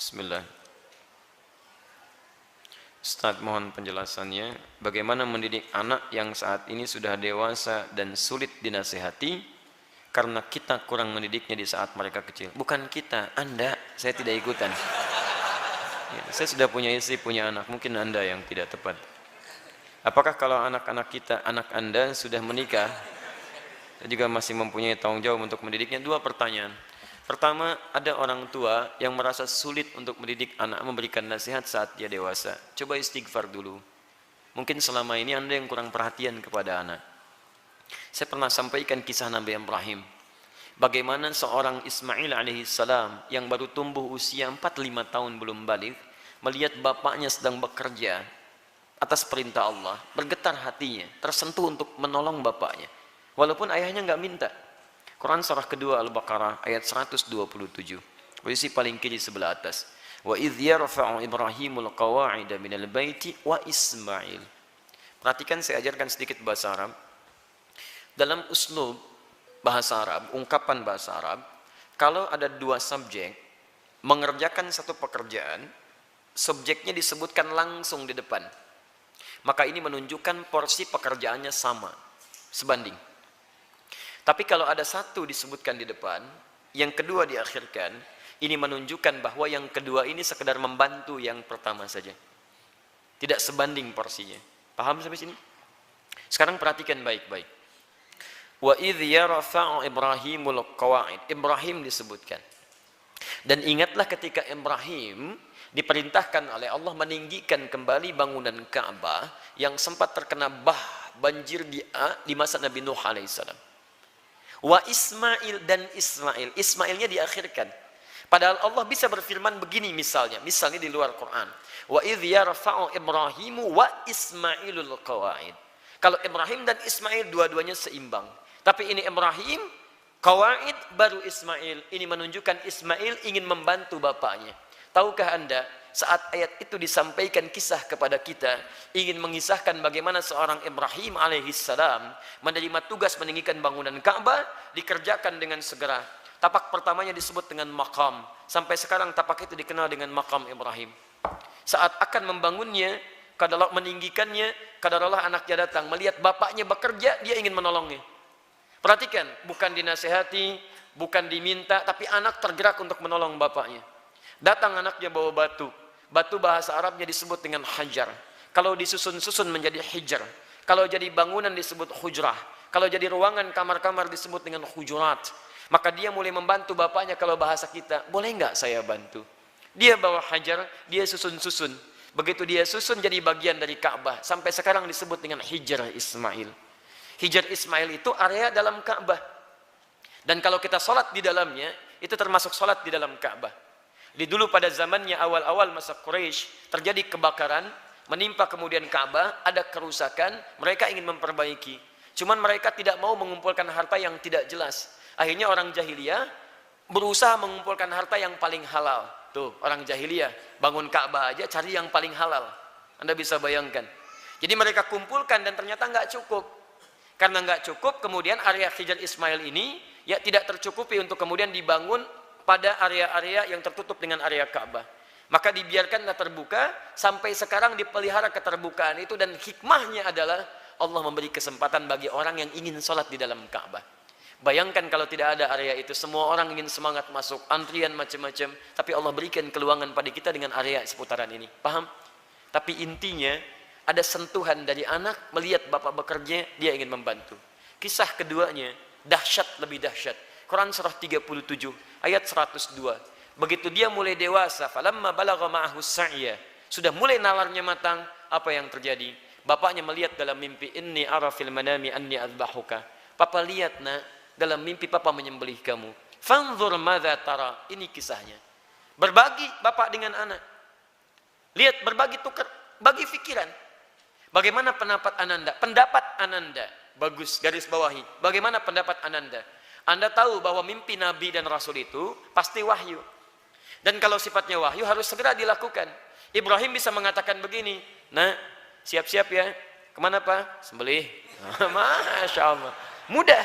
Bismillah. Ustaz, mohon penjelasannya. Bagaimana mendidik anak yang saat ini sudah dewasa dan sulit dinasehati karena kita kurang mendidiknya di saat mereka kecil. Bukan kita, Anda. Saya tidak ikutan. Ya, saya sudah punya istri, punya anak. Mungkin Anda yang tidak tepat. Apakah kalau anak-anak kita, anak Anda sudah menikah dan juga masih mempunyai tanggung jawab untuk mendidiknya? Dua pertanyaan. Pertama, ada orang tua yang merasa sulit untuk mendidik anak, memberikan nasihat saat dia dewasa. Coba istighfar dulu. Mungkin selama ini Anda yang kurang perhatian kepada anak. Saya pernah sampaikan kisah Nabi Ibrahim. Bagaimana seorang Ismail alaihissalam yang baru tumbuh usia 4-5 tahun belum balik, melihat bapaknya sedang bekerja atas perintah Allah, bergetar hatinya, tersentuh untuk menolong bapaknya. Walaupun ayahnya nggak minta. Quran surah kedua Al-Baqarah ayat 127. Posisi paling kiri sebelah atas. Wa idh yarfa'u Ibrahimul qawa'ida minal baiti wa Ismail. Perhatikan, saya ajarkan sedikit bahasa Arab. Dalam uslub bahasa Arab, ungkapan bahasa Arab, kalau ada dua subjek mengerjakan satu pekerjaan, subjeknya disebutkan langsung di depan. Maka ini menunjukkan porsi pekerjaannya sama, sebanding. Tapi kalau ada satu disebutkan di depan, yang kedua diakhirkan, ini menunjukkan bahwa yang kedua ini sekedar membantu yang pertama saja. Tidak sebanding porsinya. Paham sampai sini? Sekarang perhatikan baik-baik. Wa idh yarfa'u Ibrahimul qawa'id. Ibrahim disebutkan. Dan ingatlah ketika Ibrahim diperintahkan oleh Allah meninggikan kembali bangunan Ka'bah yang sempat terkena banjir di masa Nabi Nuh alaihissalam. Wa Ismail dan Ismail. Ismailnya diakhirkan. Padahal Allah bisa berfirman begini misalnya di luar Quran. Wa idh yarfa'u Ibrahimu wa Ismailul qawa'id. Kalau Ibrahim dan Ismail dua-duanya seimbang. Tapi ini Ibrahim, qawa'id baru Ismail. Ini menunjukkan Ismail ingin membantu bapaknya. Tahukah Anda, saat ayat itu disampaikan kisah kepada kita, ingin mengisahkan bagaimana seorang Ibrahim alaihissalam menerima tugas meninggikan bangunan Ka'bah, dikerjakan dengan segera. Tapak pertamanya disebut dengan maqam. Sampai sekarang tapak itu dikenal dengan maqam Ibrahim. Saat akan membangunnya, kadarullah meninggikannya, kadarullah anaknya datang, melihat bapaknya bekerja, dia ingin menolongnya. Perhatikan, bukan dinasehati, bukan diminta, tapi anak tergerak untuk menolong bapaknya. Datang anaknya bawa batu. Batu bahasa Arabnya disebut dengan hajar. Kalau disusun-susun menjadi hijar. Kalau jadi bangunan disebut hujrah. Kalau jadi ruangan kamar-kamar disebut dengan hujurat. Maka dia mulai membantu bapaknya. Kalau bahasa kita, boleh nggak saya bantu? Dia bawa hajar, dia susun-susun. Begitu dia susun jadi bagian dari Ka'bah. Sampai sekarang disebut dengan Hijar Ismail. Hijar Ismail itu area dalam Ka'bah. Dan kalau kita sholat di dalamnya, itu termasuk sholat di dalam Ka'bah. Di dulu pada zamannya awal-awal masa Quraisy terjadi kebakaran, menimpa kemudian Ka'bah, ada kerusakan, mereka ingin memperbaiki. Cuman mereka tidak mau mengumpulkan harta yang tidak jelas. Akhirnya orang jahiliyah berusaha mengumpulkan harta yang paling halal. Tuh, orang jahiliyah bangun Ka'bah aja cari yang paling halal. Anda bisa bayangkan. Jadi mereka kumpulkan dan ternyata nggak cukup. Karena nggak cukup, kemudian area Hijar Ismail ini ya tidak tercukupi untuk kemudian dibangun pada area-area yang tertutup dengan area Ka'bah. Maka dibiarkanlah terbuka, sampai sekarang dipelihara keterbukaan itu, dan hikmahnya adalah Allah memberi kesempatan bagi orang yang ingin sholat di dalam Ka'bah. Bayangkan kalau tidak ada area itu, semua orang ingin semangat masuk, antrian macam-macam, tapi Allah berikan keluangan pada kita dengan area seputaran ini. Paham? Tapi intinya, ada sentuhan dari anak, melihat bapak bekerja, dia ingin membantu. Kisah keduanya, dahsyat lebih dahsyat. Quran surah 37 ayat 102. Begitu dia mulai dewasa, falamma balagha ma'ahu sa'ya, sudah mulai nalarnya matang, apa yang terjadi? Bapaknya melihat dalam mimpi, inni ara fil manami anni adbahuka. Papa lihat nak, dalam mimpi papa menyembelih kamu. Fanzur madza tara. Ini kisahnya. Berbagi bapak dengan anak. Lihat, berbagi tukar, bagi pikiran. Bagaimana pendapat Ananda? Pendapat Ananda bagus, garis bawahi. Bagaimana pendapat Ananda? Anda tahu bahwa mimpi Nabi dan Rasul itu pasti wahyu. Dan kalau sifatnya wahyu harus segera dilakukan. Ibrahim bisa mengatakan begini, nah siap-siap ya, kemana Pak? Sembelih. Masya Allah, mudah.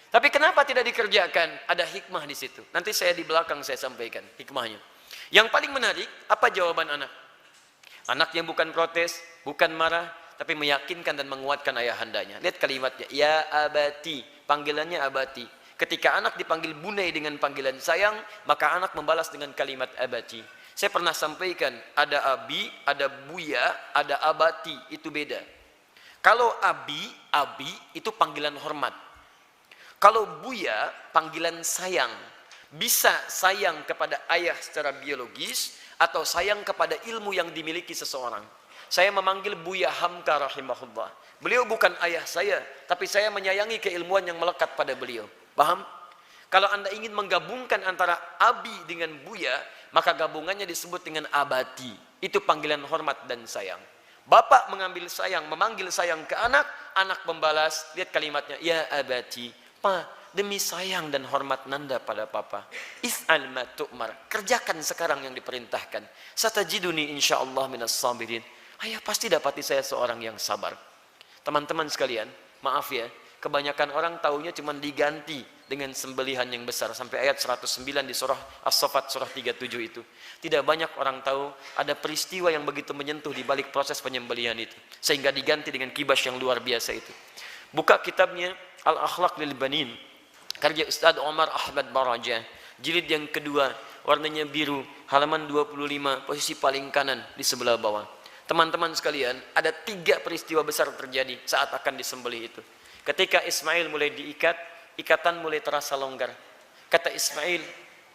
Tapi kenapa tidak dikerjakan? Ada hikmah di situ. Nanti saya di belakang saya sampaikan hikmahnya. Yang paling menarik, apa jawaban anak? Anak yang bukan protes, bukan marah, tapi meyakinkan dan menguatkan ayahandanya. Lihat kalimatnya, ya abati, panggilannya abati. Ketika anak dipanggil bunai dengan panggilan sayang, maka anak membalas dengan kalimat abati. Saya pernah sampaikan, ada abi, ada buya, ada abati, itu beda. Kalau abi itu panggilan hormat. Kalau buya, panggilan sayang. Bisa sayang kepada ayah secara biologis atau sayang kepada ilmu yang dimiliki seseorang. Saya memanggil Buya Hamka rahimahullah. Beliau bukan ayah saya, tapi saya menyayangi keilmuan yang melekat pada beliau. Paham? Kalau Anda ingin menggabungkan antara abi dengan Buya, maka gabungannya disebut dengan abati. Itu panggilan hormat dan sayang. Bapak mengambil sayang, memanggil sayang ke anak, anak membalas, lihat kalimatnya, ya abati, pa, demi sayang dan hormat nanda pada papa, if'al ma tu'mar, kerjakan sekarang yang diperintahkan. Satajiduni insyaallah minas sabirin. Ayah pasti dapati saya seorang yang sabar. Teman-teman sekalian, maaf ya, kebanyakan orang taunya cuma diganti dengan sembelihan yang besar sampai ayat 109 di surah As-Saffat surah 37 itu. Tidak banyak orang tahu ada peristiwa yang begitu menyentuh di balik proses penyembelihan itu sehingga diganti dengan kibas yang luar biasa itu. Buka kitabnya Al-Akhlaq lil Banin, karya Ustaz Omar Ahmad Baraja, jilid yang kedua, warnanya biru, halaman 25, posisi paling kanan di sebelah bawah. Teman-teman sekalian, ada 3 peristiwa besar terjadi saat akan disembelih itu. Ketika Ismail mulai diikat, ikatan mulai terasa longgar. Kata Ismail,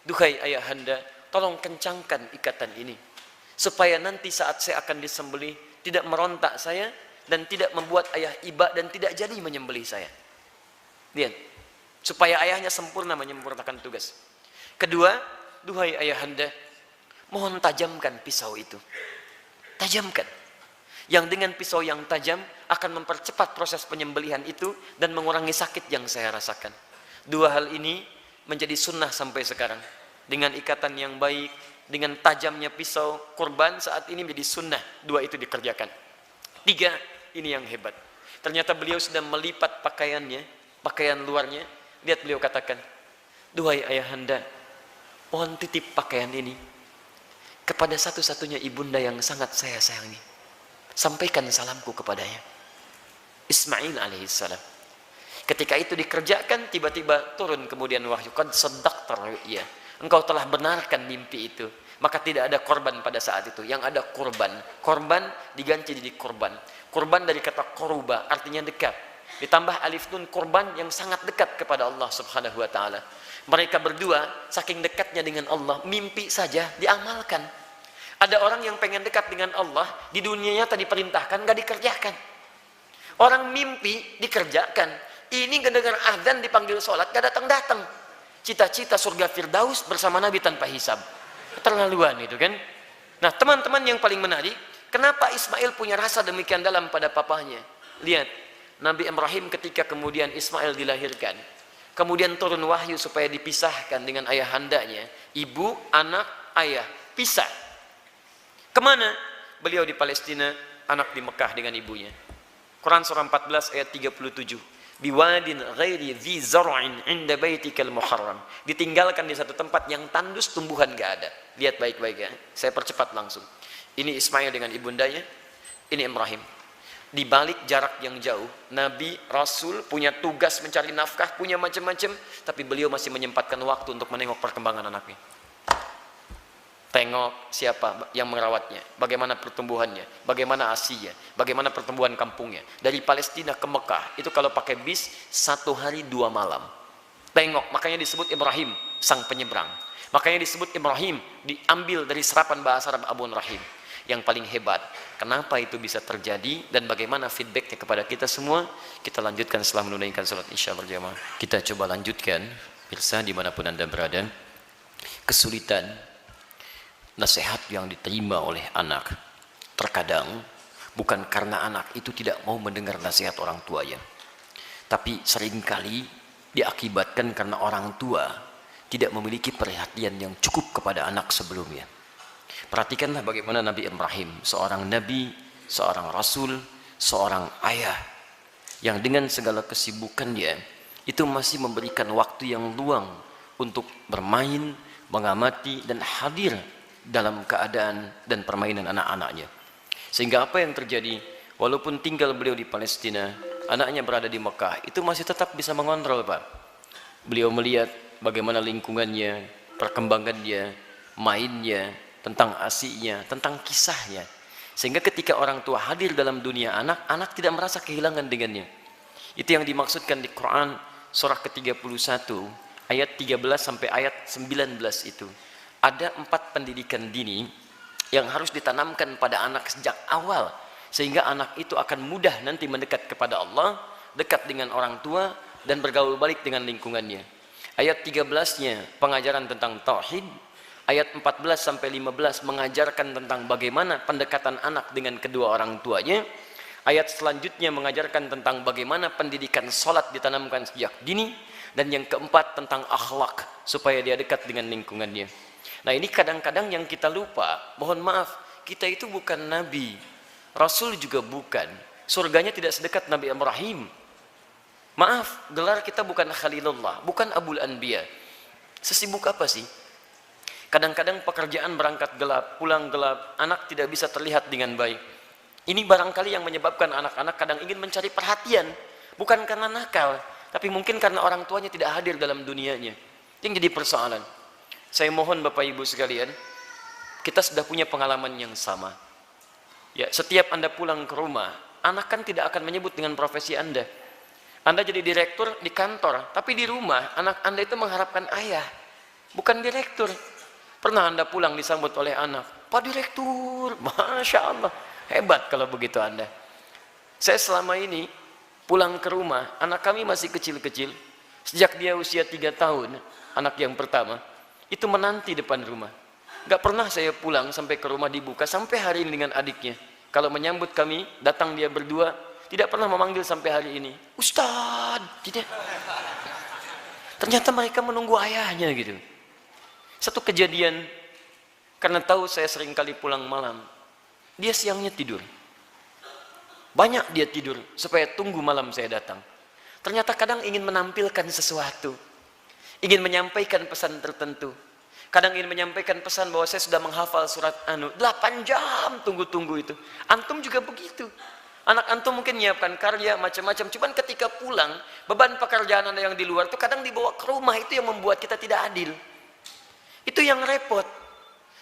duhai ayahanda, tolong kencangkan ikatan ini, supaya nanti saat saya akan disembelih, tidak merontak saya, dan tidak membuat ayah iba, dan tidak jadi menyembelih saya. Lihat, supaya ayahnya sempurna menyempurnakan tugas. Kedua, duhai ayahanda, mohon tajamkan pisau itu. Tajamkan. Yang dengan pisau yang tajam akan mempercepat proses penyembelihan itu dan mengurangi sakit yang saya rasakan. 2 hal ini menjadi sunnah sampai sekarang. Dengan ikatan yang baik, dengan tajamnya pisau, kurban saat ini menjadi sunnah. 2 itu dikerjakan. 3, ini yang hebat. Ternyata beliau sudah melipat pakaiannya, pakaian luarnya. Lihat beliau katakan, duhai ayahanda, mohon titip pakaian ini kepada satu-satunya ibunda yang sangat saya sayangi. Sampaikan salamku kepadanya. Ismail alaihissalam. Ketika itu dikerjakan, tiba-tiba turun kemudian wahyu, qad saddaqta ru'ya, engkau telah benarkan mimpi itu. Maka tidak ada korban pada saat itu, yang ada kurban. Korban diganti jadi korban. Korban dari kata koruba, artinya dekat. Ditambah alif nun, korban yang sangat dekat kepada Allah subhanahu wa ta'ala. Mereka berdua saking dekatnya dengan Allah, mimpi saja diamalkan. Ada orang yang pengen dekat dengan Allah, di dunianya tadi perintahkan, gak dikerjakan. Orang mimpi dikerjakan. Ini kedengar azan dipanggil sholat, gak datang-datang. Cita-cita surga Firdaus bersama Nabi tanpa hisab. Keterlaluan itu kan. Nah teman-teman yang paling menarik, kenapa Ismail punya rasa demikian dalam pada papahnya? Lihat, Nabi Ibrahim ketika kemudian Ismail dilahirkan, kemudian turun wahyu supaya dipisahkan dengan ayahandanya, ibu, anak, ayah, pisah. Kemana? Beliau di Palestina, anak di Mekah dengan ibunya. Quran surah 14 ayat 37. Biwadin ghairi dzi zar'in 'inda baitikal muharram. Ditinggalkan di satu tempat yang tandus, tumbuhan gak ada. Lihat baik-baik ya. Saya percepat langsung. Ini Ismail dengan ibundanya, ini Ibrahim. Di balik jarak yang jauh, Nabi, Rasul punya tugas mencari nafkah, punya macam-macam, tapi beliau masih menyempatkan waktu untuk menengok perkembangan anaknya. Tengok siapa yang merawatnya, bagaimana pertumbuhannya, bagaimana asinya, bagaimana pertumbuhan kampungnya. Dari Palestina ke Mekah, itu kalau pakai bis 1 hari 2 malam. Tengok, makanya disebut Ibrahim, sang penyeberang. Makanya disebut Ibrahim, diambil dari serapan bahasa Arab Abun Rahim. Yang paling hebat, kenapa itu bisa terjadi dan bagaimana feedbacknya kepada kita semua, kita lanjutkan setelah menunaikan salat isya berjamaah. Kita coba lanjutkan, pemirsa dimanapun Anda berada. Kesulitan nasihat yang diterima oleh anak terkadang bukan karena anak itu tidak mau mendengar nasihat orang tuanya, tapi seringkali diakibatkan karena orang tua tidak memiliki perhatian yang cukup kepada anak sebelumnya. Perhatikanlah bagaimana Nabi Ibrahim, seorang nabi, seorang rasul, seorang ayah yang dengan segala kesibukannya itu masih memberikan waktu yang luang untuk bermain, mengamati dan hadir dalam keadaan dan permainan anak-anaknya. Sehingga apa yang terjadi, walaupun tinggal beliau di Palestina, anaknya berada di Mekah, itu masih tetap bisa mengontrol, Pak. Beliau melihat bagaimana lingkungannya, perkembangannya, mainnya, tentang asiknya, tentang kisahnya. Sehingga ketika orang tua hadir dalam dunia anak, anak tidak merasa kehilangan dengannya. Itu yang dimaksudkan di Quran surah ke-31 ayat 13 sampai ayat 19 itu. Ada 4 pendidikan dini yang harus ditanamkan pada anak sejak awal, sehingga anak itu akan mudah nanti mendekat kepada Allah, dekat dengan orang tua, dan bergaul balik dengan lingkungannya. Ayat 13-nya pengajaran tentang tauhid, ayat 14 sampai 15 mengajarkan tentang bagaimana pendekatan anak dengan kedua orang tuanya. Ayat selanjutnya mengajarkan tentang bagaimana pendidikan salat ditanamkan sejak dini, dan yang keempat tentang akhlak supaya dia dekat dengan lingkungannya. Nah, ini kadang-kadang yang kita lupa. Mohon maaf, kita itu bukan nabi, rasul juga bukan. Surganya tidak sedekat Nabi Ibrahim. Maaf, gelar kita bukan Khalilullah, bukan Abul Anbiya. Sesibuk apa sih? Kadang-kadang pekerjaan berangkat gelap, pulang gelap, anak tidak bisa terlihat dengan baik. Ini barangkali yang menyebabkan anak-anak kadang ingin mencari perhatian, bukan karena nakal, tapi mungkin karena orang tuanya tidak hadir dalam dunianya. Yang jadi persoalan. Saya mohon Bapak Ibu sekalian, kita sudah punya pengalaman yang sama. Ya, setiap Anda pulang ke rumah, anak kan tidak akan menyebut dengan profesi Anda. Anda jadi direktur di kantor, tapi di rumah anak Anda itu mengharapkan ayah, bukan direktur. Pernah Anda pulang disambut oleh anak, Pak Direktur, Masya Allah, hebat kalau begitu Anda. Saya selama ini pulang ke rumah, anak kami masih kecil-kecil. Sejak dia usia 3 tahun, anak yang pertama, itu menanti depan rumah. Gak pernah saya pulang sampai ke rumah dibuka, sampai hari ini dengan adiknya. Kalau menyambut kami, datang dia berdua, tidak pernah memanggil sampai hari ini, Ustadz, tidak. Ternyata mereka menunggu ayahnya gitu. Satu kejadian, karena tahu saya sering kali pulang malam, dia siangnya tidur. Banyak dia tidur, supaya tunggu malam saya datang. Ternyata kadang ingin menampilkan sesuatu, ingin menyampaikan pesan tertentu. Kadang ingin menyampaikan pesan bahwa saya sudah menghafal surat 8 jam tunggu-tunggu itu. Antum juga begitu. Anak antum mungkin menyiapkan karya macam-macam, cuman ketika pulang, beban pekerjaan Anda yang di luar itu kadang dibawa ke rumah, itu yang membuat kita tidak adil. Itu yang repot.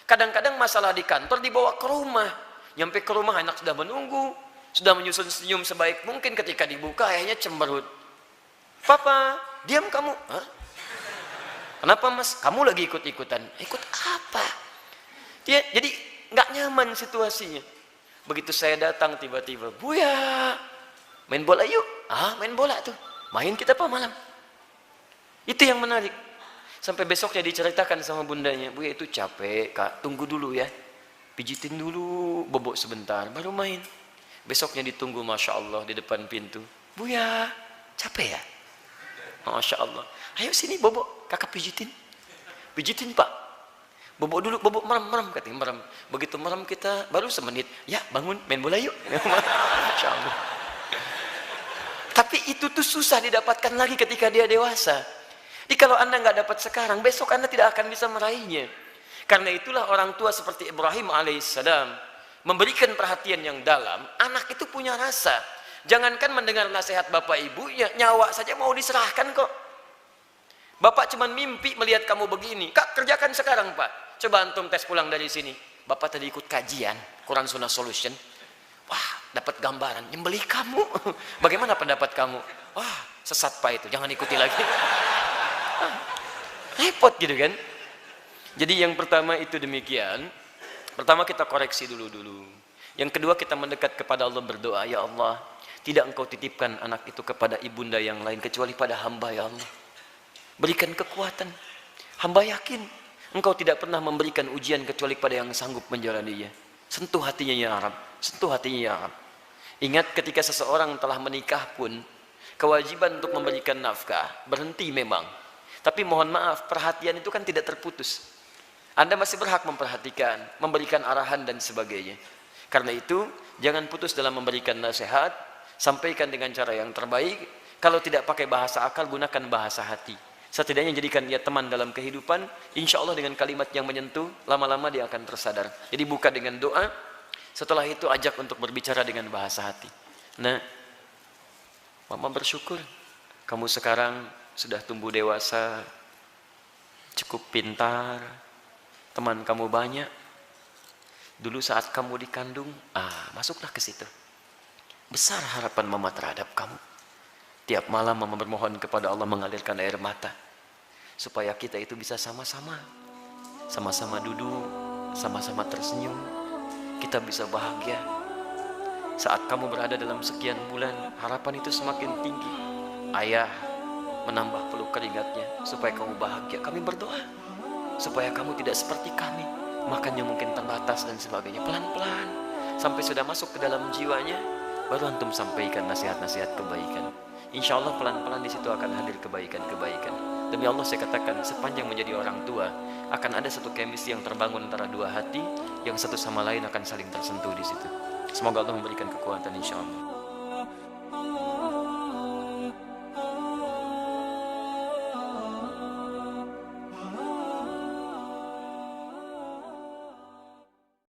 Kadang-kadang masalah di kantor dibawa ke rumah. Nyampe ke rumah anak sudah menunggu, sudah menyusun senyum sebaik mungkin, ketika dibuka ayahnya cemberut. Papa, diam kamu. Hah? Kenapa mas? Kamu lagi ikut-ikutan. Ikut apa? Jadi nggak nyaman situasinya. Begitu saya datang tiba-tiba, Buya, main bola yuk. Main bola tuh. Main kita apa malam? Itu yang menarik. Sampai besoknya diceritakan sama bundanya, Buya itu capek kak, tunggu dulu ya. Pijitin dulu, bobok sebentar, baru main. Besoknya ditunggu, Masya Allah, di depan pintu. Buya, capek ya? Masya Allah. Ayo sini bobok, kakak pijitin. Pijitin pak. Bobok dulu, bobok merem, katanya merem. Begitu merem kita, baru semenit. Ya bangun, main bola yuk. Masya Allah. Tapi itu tuh susah didapatkan lagi ketika dia dewasa. Jadi kalau Anda nggak dapat sekarang, besok Anda tidak akan bisa meraihnya. Karena itulah orang tua seperti Ibrahim alaihissalam memberikan perhatian yang dalam. Anak itu punya rasa. Jangankan mendengar nasihat bapak ibu, ya nyawa saja mau diserahkan kok. Bapak cuma mimpi melihat kamu begini. Kak, kerjakan sekarang pak. Coba antum tes pulang dari sini. Bapak tadi ikut kajian Quran Sunnah Solution. Wah, dapat gambaran. Nyembelih kamu. Bagaimana pendapat kamu? Wah, sesat pak itu. Jangan ikuti lagi. Repot gitu kan. Jadi yang pertama itu demikian. Pertama kita koreksi dulu. Yang kedua kita mendekat kepada Allah, berdoa, ya Allah, tidak engkau titipkan anak itu kepada ibunda yang lain kecuali pada hamba, ya Allah. Berikan kekuatan. Hamba yakin engkau tidak pernah memberikan ujian kecuali pada yang sanggup menjalaninya. Sentuh hatinya ya Rabb, sentuh hatinya ya Rabb. Ingat ketika seseorang telah menikah pun, kewajiban untuk memberikan nafkah berhenti memang. Tapi mohon maaf, perhatian itu kan tidak terputus. Anda masih berhak memperhatikan, memberikan arahan dan sebagainya. Karena itu, jangan putus dalam memberikan nasihat, sampaikan dengan cara yang terbaik. Kalau tidak pakai bahasa akal, gunakan bahasa hati. Setidaknya jadikan dia teman dalam kehidupan. Insya Allah dengan kalimat yang menyentuh, lama-lama dia akan tersadar. Jadi buka dengan doa, setelah itu ajak untuk berbicara dengan bahasa hati. Nah, mama bersyukur kamu sekarang sudah tumbuh dewasa, cukup pintar, teman kamu banyak. Dulu saat kamu dikandung, masuklah ke situ. Besar harapan mama terhadap kamu. Tiap malam mama bermohon kepada Allah mengalirkan air mata, supaya kita itu bisa sama-sama duduk, sama-sama tersenyum, kita bisa bahagia. Saat kamu berada dalam sekian bulan, harapan itu semakin tinggi. Ayah menambah peluk keringatnya supaya kamu bahagia. Kami berdoa supaya kamu tidak seperti kami, makannya mungkin terbatas dan sebagainya. Pelan-pelan sampai sudah masuk ke dalam jiwanya, baru antum sampaikan nasihat-nasihat kebaikan. Insya Allah pelan-pelan di situ akan hadir kebaikan-kebaikan. Demi Allah saya katakan, sepanjang menjadi orang tua akan ada satu chemistry yang terbangun antara dua hati yang satu sama lain akan saling tersentuh di situ. Semoga Allah memberikan kekuatan insya Allah.